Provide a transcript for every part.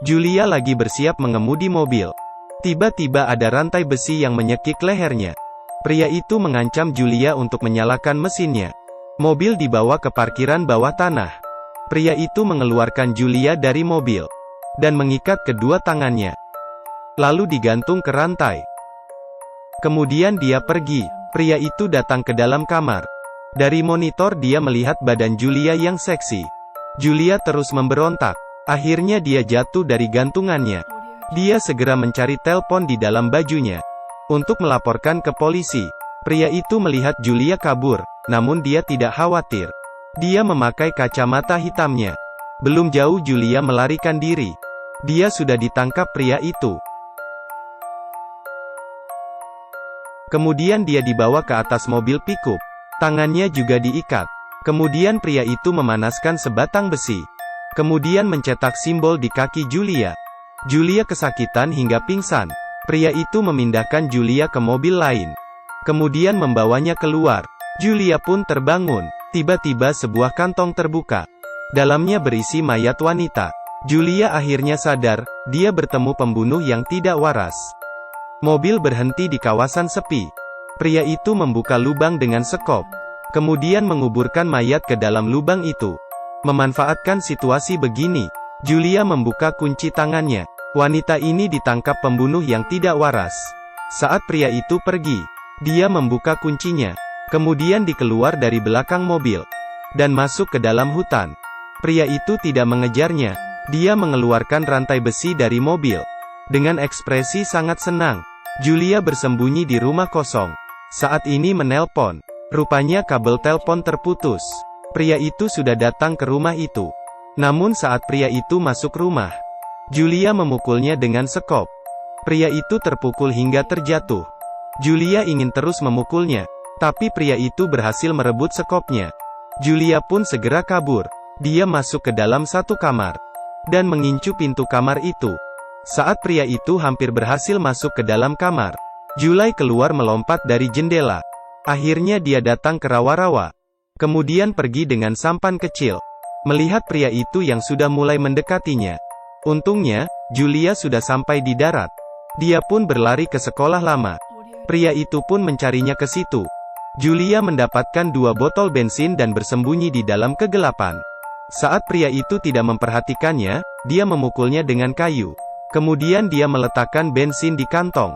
Julia lagi bersiap mengemudi mobil. Tiba-tiba ada rantai besi yang menyekik lehernya. Pria itu mengancam Julia untuk menyalakan mesinnya. Mobil dibawa ke parkiran bawah tanah. Pria itu mengeluarkan Julia dari mobil dan mengikat kedua tangannya, lalu digantung ke rantai. Kemudian dia pergi. Pria itu datang ke dalam kamar. Dari monitor dia melihat badan Julia yang seksi. Julia terus memberontak. Akhirnya dia jatuh dari gantungannya. Dia segera mencari telepon di dalam bajunya untuk melaporkan ke polisi. Pria itu melihat Julia kabur, namun dia tidak khawatir. Dia memakai kacamata hitamnya. Belum jauh Julia melarikan diri. Dia sudah ditangkap pria itu. Kemudian dia dibawa ke atas mobil pickup. Tangannya juga diikat. Kemudian pria itu memanaskan sebatang besi. Kemudian mencetak simbol di kaki Julia. Julia kesakitan hingga pingsan. Pria itu memindahkan Julia ke mobil lain. Kemudian membawanya keluar. Julia pun terbangun. Tiba-tiba sebuah kantong terbuka. Dalamnya berisi mayat wanita. Julia akhirnya sadar, dia bertemu pembunuh yang tidak waras. Mobil berhenti di kawasan sepi. Pria itu membuka lubang dengan sekop. Kemudian menguburkan mayat ke dalam lubang itu. Memanfaatkan situasi begini, Julia membuka kunci tangannya. Wanita ini ditangkap pembunuh yang tidak waras. Saat pria itu pergi, dia membuka kuncinya. Kemudian dikeluar dari belakang mobil dan masuk ke dalam hutan. Pria itu tidak mengejarnya. Dia mengeluarkan rantai besi dari mobil. Dengan ekspresi sangat senang, Julia bersembunyi di rumah kosong. Saat ini menelpon. Rupanya kabel telepon terputus. Pria itu sudah datang ke rumah itu. Namun saat pria itu masuk rumah, Julia memukulnya dengan sekop. Pria itu terpukul hingga terjatuh. Julia ingin terus memukulnya, tapi pria itu berhasil merebut sekopnya. Julia pun segera kabur. Dia masuk ke dalam satu kamar dan mengincu pintu kamar itu. Saat pria itu hampir berhasil masuk ke dalam kamar, Julia keluar melompat dari jendela. Akhirnya dia datang ke rawa-rawa. Kemudian pergi dengan sampan kecil. Melihat pria itu yang sudah mulai mendekatinya. Untungnya, Julia sudah sampai di darat. Dia pun berlari ke sekolah lama. Pria itu pun mencarinya ke situ. Julia mendapatkan 2 botol bensin dan bersembunyi di dalam kegelapan. Saat pria itu tidak memperhatikannya, dia memukulnya dengan kayu. Kemudian dia meletakkan bensin di kantong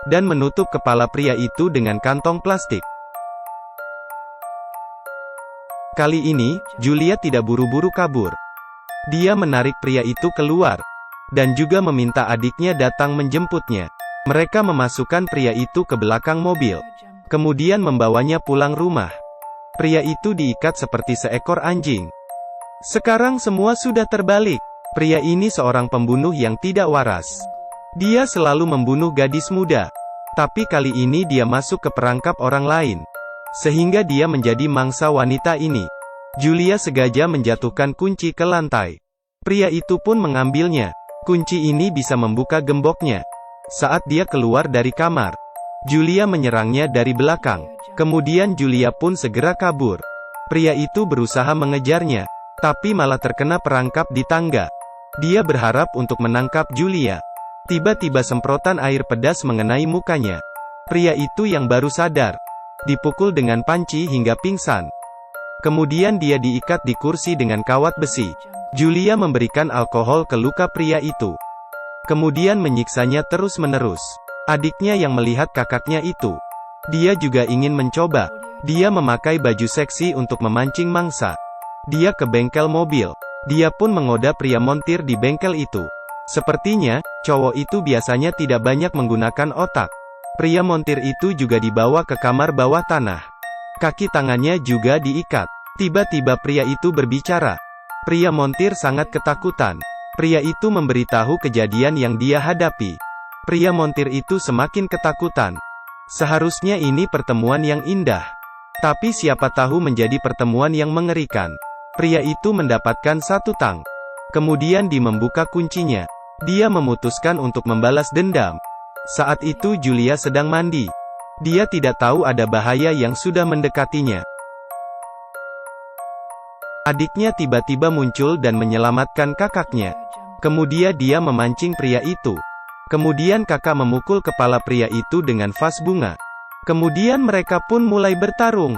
dan menutup kepala pria itu dengan kantong plastik. Kali ini, Julia tidak buru-buru kabur. Dia menarik pria itu keluar dan juga meminta adiknya datang menjemputnya. Mereka memasukkan pria itu ke belakang mobil, kemudian membawanya pulang rumah. Pria itu diikat seperti seekor anjing. Sekarang semua sudah terbalik. Pria ini seorang pembunuh yang tidak waras. Dia selalu membunuh gadis muda. Tapi kali ini dia masuk ke perangkap orang lain, sehingga dia menjadi mangsa wanita ini. Julia sengaja menjatuhkan kunci ke lantai. Pria itu pun mengambilnya. Kunci ini bisa membuka gemboknya. Saat dia keluar dari kamar, Julia menyerangnya dari belakang. Kemudian Julia pun segera kabur. Pria itu berusaha mengejarnya, tapi malah terkena perangkap di tangga. Dia berharap untuk menangkap Julia. Tiba-tiba semprotan air pedas mengenai mukanya. Pria itu yang baru sadar, dipukul dengan panci hingga pingsan. Kemudian dia diikat di kursi dengan kawat besi. Julia memberikan alkohol ke luka pria itu. Kemudian menyiksanya terus-menerus. Adiknya yang melihat kakaknya itu, dia juga ingin mencoba. Dia memakai baju seksi untuk memancing mangsa. Dia ke bengkel mobil. Dia pun menggoda pria montir di bengkel itu. Sepertinya, cowok itu biasanya tidak banyak menggunakan otak. Pria montir itu juga dibawa ke kamar bawah tanah. Kaki tangannya juga diikat. Tiba-tiba pria itu berbicara. Pria montir sangat ketakutan. Pria itu memberitahu kejadian yang dia hadapi. Pria montir itu semakin ketakutan. Seharusnya ini pertemuan yang indah, tapi siapa tahu menjadi pertemuan yang mengerikan. Pria itu mendapatkan 1 tang. Kemudian dia membuka kuncinya. Dia memutuskan untuk membalas dendam. Saat itu Julia sedang mandi. Dia tidak tahu ada bahaya yang sudah mendekatinya. Adiknya tiba-tiba muncul dan menyelamatkan kakaknya. Kemudian dia memancing pria itu. Kemudian kakak memukul kepala pria itu dengan vas bunga. Kemudian mereka pun mulai bertarung.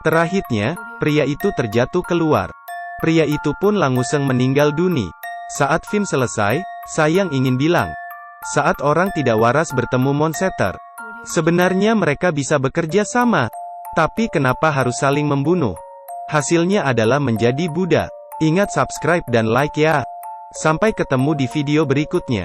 Terakhirnya, pria itu terjatuh keluar. Pria itu pun langsung meninggal dunia. Saat film selesai, saya ingin bilang, saat orang tidak waras bertemu monster, sebenarnya mereka bisa bekerja sama. Tapi kenapa harus saling membunuh? Hasilnya adalah menjadi Buddha. Ingat subscribe dan like ya. Sampai ketemu di video berikutnya.